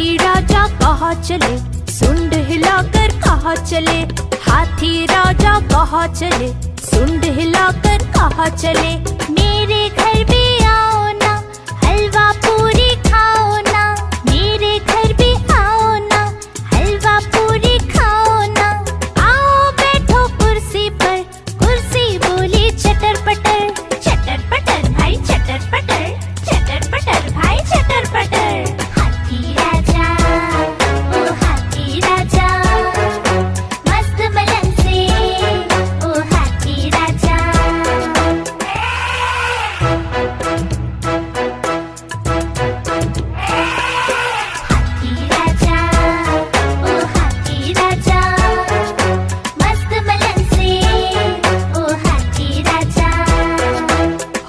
हाथी राजा कहाँ चले, सुंड हिलाकर कहाँ चले। हाथी राजा कहाँ चले, सुंड हिलाकर कहाँ चले। मेरे घर भी आओ ना, हलवा पूरी खाओ ना। मेरे घर भी आओ ना, हलवा पूरी खाओ ना। आओ बैठो कुर्सी पर, कुर्सी बोली चटर पटर। चटर पटर भाई चटर पटर, चटर पटर भाई चटर पटर। हाथी राजा ओ हाथी राजा, मस्त बलन से ओ हाथी राजा। हाथी राजा ओ हाथी राजा, मस्त बलन से ओ हाथी राजा।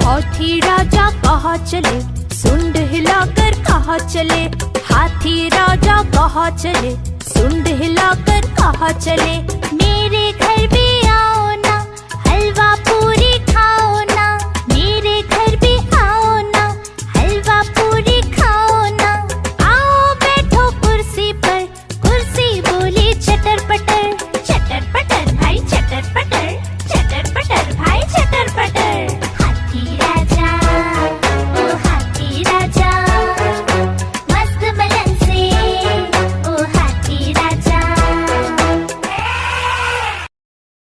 हाथी राजा कहाँ चले, सुंड हिलाकर कहाँ चले। हाथी राजा कहाँ चले, सुंड हिलाकर कहाँ चले। मेरे घर भी आओ ना, हलवा पूरी